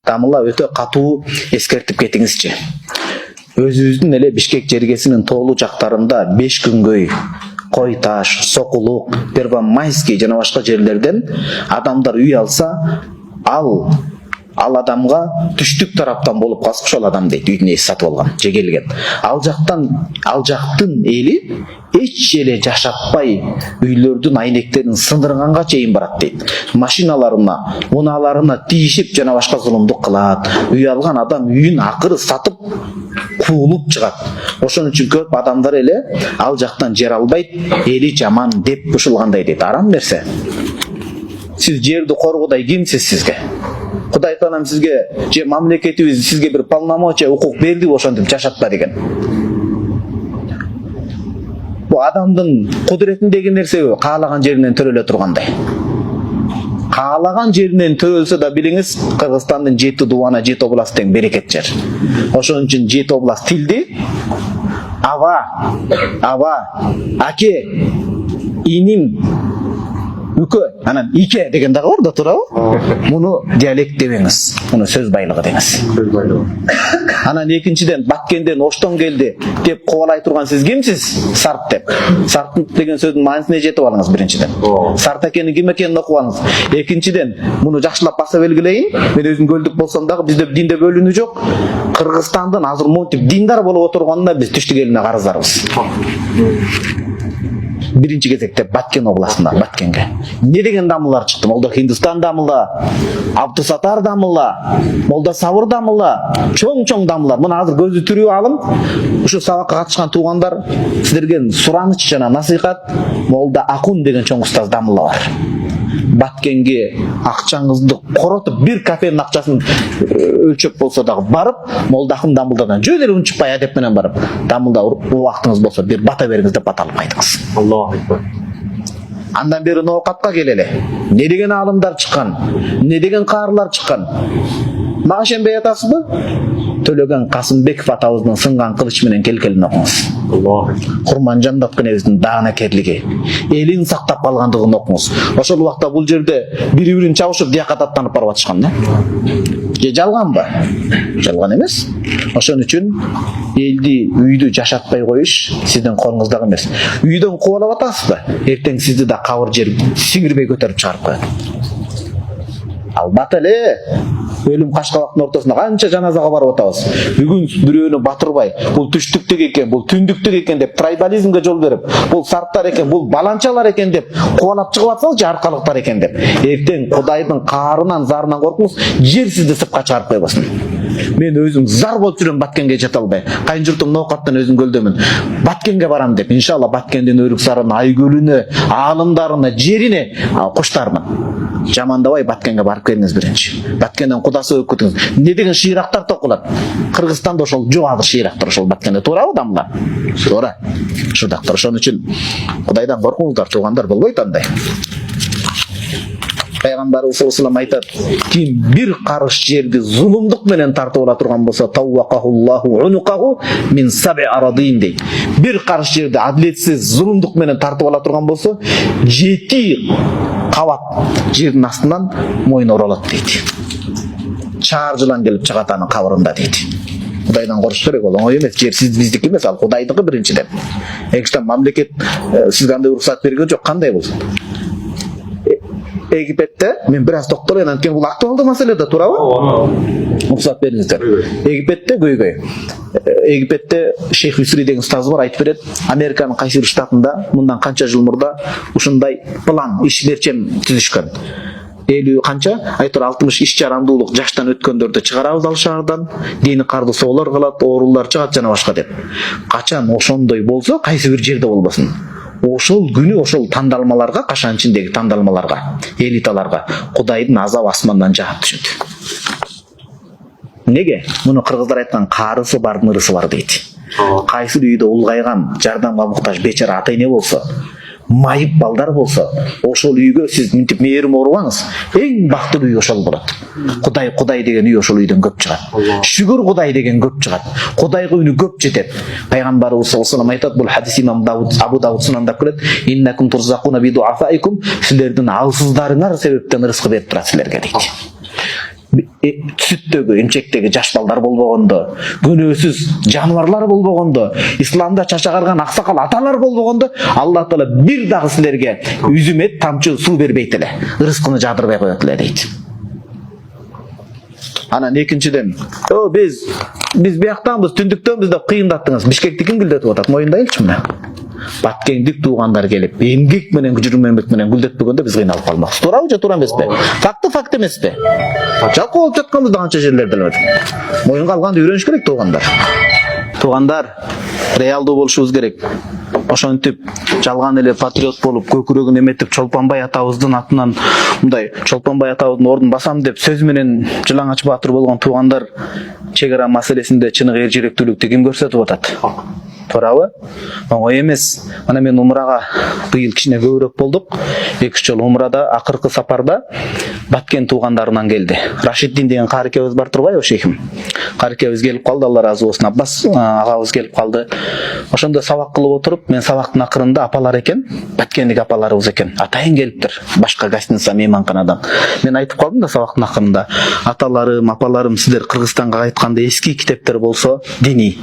Дамылла өтө катуу эскертип кетиңизчи. Өзүбүздүн эле Бишкек жергесинин тоолуу жактарында 5 күнгөй Кой Таш, Сокулук, Первомайский жана башка жерлерден адамдар үй алса, ал адамга түштүк тараптан болуп калса ошол адам дейт, үйдүн ээси сатып алган, жегелген. Ал жактын эли эч эле жашатпай үйлөрдүн айнектерин сындырганга чейин барат дейт. Машиналарына, унааларына тийишип жана башка зулумдук кылат. Үй алган адам үйүн акыры сатып куулуп чыгат. Ошон үчүн көп адамдар эле ал жактан жер албайт, эли жаман деп бушулгандай дейт. Арам нерсе. Сиз жерди коргодай кимсиз сизге? Кудай таанам сизге же мамлекетибиз сизге бир полномочия, укук берди ошентип жашатпа деген. Бу адамдын кудуретиндеги нерсе каалаган жеринен төрөлө тургандай. Каалаган жеринен төрөлсө да билиңиз, Кыргызстандын 7 дубана 7 област тең берекет жер. Ошон үчүн 7 област тилди аба, аке, иним, үкө, анан ике деген дагы бар да, туурабы? Муну диалект дебеңиз, муну сөз байлыгы деңиз. Сөз байлыгы. Анан экинчиден Баткенден Оштон келди деп кубалай турган сиз кимсиз? Сарт деп. Сарт деген сөздүн маанисине жетип алыңыз биринчиден. Сарт экенин ким экенин окуп алыңыз. Экинчиден, муну жакшылап баса белгилейин. Мен өзүм көлдүк болсом дагы бизде динде бөлүнүү жок. Кыргызстандын азыр монтип диндар болуп отурганына биз түштүк элине карыздарбыз. Биринчи кезекте Баткен областында, Баткенге. Не деген дамылдар чыкты? Молда Хиндустан дамылы, Абдусатар дамылы, Молда Сабыр дамылы, чоң дамылдар. Муну азыр көзү түрүү алым. Ушу сабакка катышкан туугандар, сиздерге сураныч жана насыйхат, Молда Акун деген чоң устаз дамылы бар. Баткенге акчаңызды коротуп, бир кафенин акчасын өлчөп болсо дагы барып, Молда Акун дамылдардан жөн эле унчукпай адеп менен барып, дамылда убактыңыз болсо бир бата бериңиз деп бата алып кайтыңыз. Аллаху акбар. Андан бери ноокатка келеле. Не деген алымдар чыккан? Не деген каарылар чыккан? Мага ишенбей атасызбы? Төлөгөн Касымбеков атабыздын сынган кылыч менен келкелин окуңуз. Аллаху акбар. Курманжан Даткенебиздин даанакерлиги, элин сактап калгандыгын окуңуз. Ошол убакта бул жерде бири-бирин чабышып диякат аттанып барып атышкан да. Же жалганбы? Жалган эмес. Ошон үчүн элди, үйдү жашатпай коюш сиздин колуңузда эмес. Үйдөн кубалап атасызбы? Эртең сизди да кабыр жер сиңирбей көтөрүп чыгарып коет. Албат эле өлүм кашкабактын ортосунда канча жаназага барып атабыз. Бүгүн бирөөнү батырбай, бул түштүктүк экен, бул түндүктүк экен деп трайбализмге жол берип, бул сарттар экен, бул баланчалар экен деп кубалап чыгып атсаңыз, аркалыктар экен деп. Эртең Кудайдын каарынан, зарынан коркуңуз, жер сизди сыпка чыгарып койбосун. Мен өзүм зар болуп жүрөм Баткенге жете албай. Кайын журтум ноокаттан өзүм көлдөмүн. Баткенге барам деп, иншалла Баткендин өрүк сарына, айгөлүнө, аалымдарына, жерине куштармын. Жамандабай Баткенге барып келиңиз биринчи. Баткенден кудасы өп кетиңиз. Не деген шыйрактар токулат? Кыргызстанда ошол жок азыр шыйрактар ошол Баткенде, туурабы дамлар? Туура. Шырдактар. Ошон үчүн Кудайдан коркуңуздар, туугандар, болбойт андай. Пайгамбарыбыз саллаллаху алейхи ва саллям айтат: ким бир карыш жерди зулумдук менен тартып ала турган болсо, таввакахуллаху унукаху мин саб'i арадин дейт. Бир карыш жерди адилетсиз зулумдук менен тартып ала турган болсо, 7 кабат жердин астынан мойну оролот дейт. Чаар жылан келип чыгат анын кабырында дейт. Кудайдан коркуш керек, ол оңой эмес. Жер биздики эмес, ал Кудайдыкы биринчиден. Экинчиден мамлекет сизге андай уруксат берген жок, кандай болсун. Египетте мен бир аз токтолоюн, анткени бул актуалдуу маселе да, туурабы? Уруксат бериңиздер. Египетте көйгөй. Египетте Шейх Юсри деген устаз бар, айтып берет. Американын кайсы бир штатында мындан канча жыл мурда ушундай план, иш мерчем түзүшкөн. 50 канча? Айтор 60 иш жарандуулук жаштан өткөндөрдү чыгарабыз ал шаардан. Дени карды соолор кылат, оорулар чыгат жана башка деп. Качан ошондой болсо, кайсы бир жерде болбосун. Ошол күнү ошол тандалмаларга, кашан ичиндеги тандалмаларга, элиталарга Кудайдын азабы асмандан жаап түшөт. Неге? Муну кыргыздар айткан карысы бар, нырысы бар дейт. Кайсы үйдө улгайган, жардамга муктаж бечара ата-эне болсо, майып балдар болсо, ошол үйгө сиз мынтип мээрим урбаңыз, эң бактылуу үй ошол болот. Кудай деген үй ошол үйдөн көп чыгат. Шүгүр Кудай деген көп чыгат. Кудайга үнү көп жетет. Пайгамбарыбыз саллаллаху алейхи ва саллям айтат, бул хадис имам Абу Дауд сунанда келет: "Иннакум турзакуна би дуафаикум", силердин алсыздарыңар себептен рызкы берип турат силерге дейт. сүттөгү, эмчектеги жаш балдар болбогондо, күнөөсүз жаныбарлар болбогондо, исламда чачагарган аксакал аталар болбогондо, Алла Таала бир дагы силерге үзүмет тамчы суу бербейт эле, ырыскыны жадырбай коет эле дейт. Анан экинчиден, биз бияктанбыз, түндүктөнбүз деп кыйындаттыңыз. Бишкекти ким гүлдетип атат? Моюндайлычы мына. Баткендик туугандар келип, эмгек менен, күжүрүм эмгек менен гүлдетпегенде биз кыйналып калмакпыз. Туурабы же туура эмеспи? Факт эмеспи? Жалкоо болуп жатканбыз анча жерлерде эле. Моюнга алганды үйрөнүш керек туугандар. Туугандар, реалдуу болушубуз керек. Ошентип жалган эле патриот болуп, көкүрөгүн эметип, Чолпонбай атабыздын атынан мындай Чолпонбай атабыздын ордун басам деп сөз менен Жылаңач баатыр болгон туугандар чек ара маселесинде чыныгы эр жүрөктүүлүктү ким көрсөтүп атат? Туурабы? Оңой эмес. Мына мен умрага быйыл кичине көбүрөөк болдук. 2 жол умрада, акыркы сапарда Баткен туугандарынан келди. Рашиддин деген карыкебиз бар турбайбы, шейхим? Карыкебиз келип калды, Алла разы болсун. Аббас агабыз келип калды. Ошондо сабак кылып отуруп, мен сабактын акырында апалар экен, баткендик апаларыбыз экен. Атайын келиптир, башка гостиница мейманканадан. Мен айтып калдым да сабактын акырында, аталарым, апаларым, сиздер Кыргызстанга кайтканда эски китептер болсо, диний,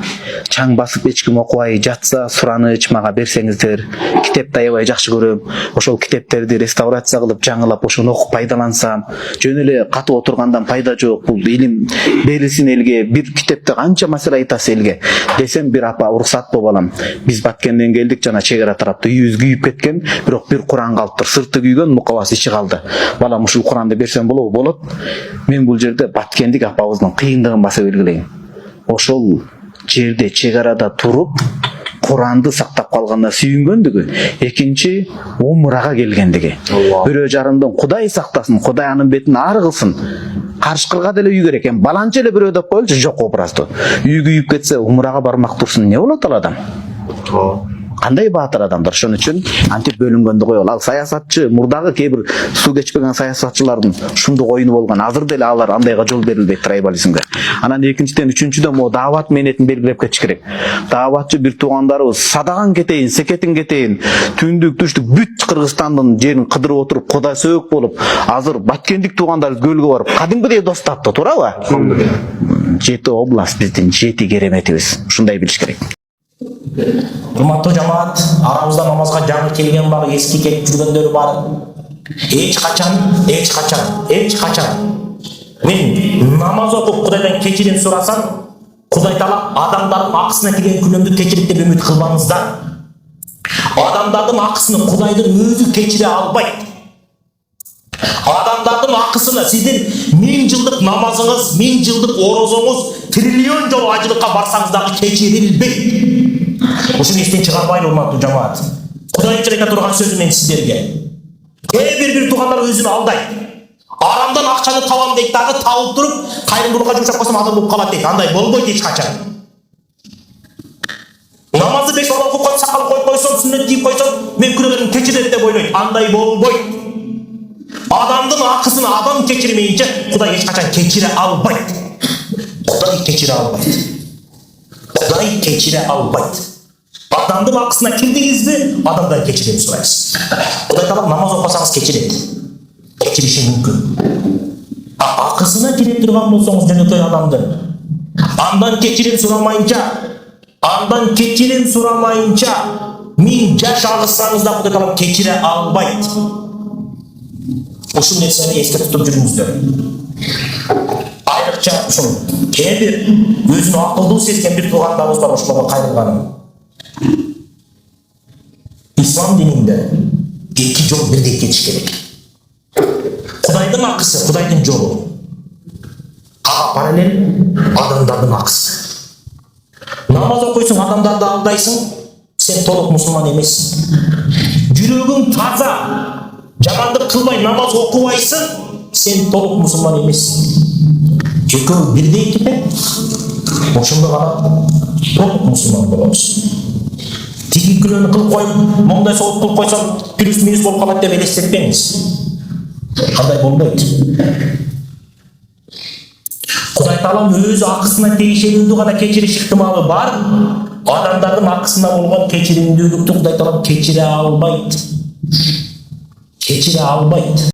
чаң басып эч ким окубай жатса, сураныч мага берсеңиздер, китепти аябай жакшы көрөм. Ошол китептерди реставрация кылып, жаңылап ошону окуп пайдалансам, жөн эле катып отургандан пайда жок. Бул илим берилсин элге, бир китепте канча маселе айтасы элге десем, бир апа уруксат болуп алам. Биз Баткенден келдик, жана чек ара тарапта үйүбүз күйүп кеткен, бирок бир Куран калыптыр. Сырты күйгөн, мукабасы ичи калды. Балам ушул Куранды берсем болобу? Болот. Мен бул жерде Баткендик апабыздын кыйындыгын баса белгилейин. Ошол жерде чек арада туруп Куранды сактап калганына сүйүнгөндүгү, экинчи умрага келгендиги. Бирөө жарымдын Кудай сактасын, Кудай анын бетин ары кылсын. Карышкырга деле үй керек. Баланча эле бирөө деп коелучу, жок образды. Үй күйүп кетсе, умрага бармак турсун, не болот ал адам? Кандай баатыр адамдар. Ошон үчүн антип бөлүнгөндү коелу. Ал саясатчы, мурдагы кээ бир суу кечпеген саясатчылардын ушундук оюну болгон. Азыр деле алар андайга жол берилбейт трайбализмге. Анан экинчиден, үчүнчүдөн могу даават мээнетин белгилеп кетиш керек. Дааватчы бир туугандарыбыз садаган кетейин, секетин кетейин, түндүк, түштүк бүт Кыргызстандын жерин кыдырып отуруп, Кудай сөөк болуп, азыр Баткендик туугандарыбыз көлгө барып, кадимкидей дос тапты, туурабы? 7 область биздин 7 кереметибиз. Ушундай билиш керек. Урматтуу жамаат, арабызда намазга жаңы келген бар, эски кетип жүргөндөр бар. Эч качан мен намаз окуп Кудайдан кечирим сурасам, Кудай Таала адамдардын акысына тиген күнөөмдү кечирет деп үмүт кылбаңыздар. Адамдардын акысын Кудайдын өзү кечире албайт. Адамдардын акысына сиздин 1000 жылдык намазыңыз, 1000 жылдык орозоңуз, триллион жолу ажылыкка барсаңыз дагы кечирилбейт. Ушуну эстен чыгарбайлы, урматтуу жамаат. Кудай үчүн айта турган сөзүм мен сиздерге. Бир туугандар өзүн алдайт. Арамдан акчаны табам дейт дагы, табып туруп, кайрымдуулукка жумшап койсом адам болуп калат дейт. Андай болбойт эч качан. Намазды 5 вакыт окуп койсом, сакал коюп койсом, сүннөт кийип койсом, мен күнөөмдөрүм кечирет деп ойлойт. Андай болбойт. Адамдын акысын адам кечирмейинче Кудай эч качан кечире албайт. Кудай кечире албайт. Адамдын акысына кирдиңизби, адамдан кечирим сурайсыз. Кудай Таала намаз окусаңыз кечирет. Кечириши мүмкүн. Акысына кире турган болсоңуз жөнөкөй адамдын, андан кечирим сурамайынча 1000 жаш агызсаңыз да Кудай Таала кечире албайт. Ушул нерсени эске тутуп жүрүңүздөр. Айрыкча ушул кээ бир өзүн акылдуу сезген бир туугандарыбыз бар, ошолорго кайрылганым. Ислам дининде 2 жол бирдей кетиш керек. Кудайдын акысы, Кудайдын жолу. Ага параллель адамдардын акысы. Намаз окуйсуң, адамдарды алдайсың, сен толук мусулман эмессиң. Жүрөгүң таза, жамандык кылбай намаз окубайсың, сен толук мусулман эмессиң. Экөө бирдей кетет, ошондо гана толук мусулман болобуз. Тиги күнөөнү кылып коюп, моңдай соолук кылып койсом, плюс-минус болуп калат деп элестетпеңиз. Кандай болбойт. Кудай Таала өзү акысына тийишелүүнү гана кечириш ыктымалы бар. Адамдардын акысына болгон кечиримдүүлүктү Кудай Таала кечире албайт.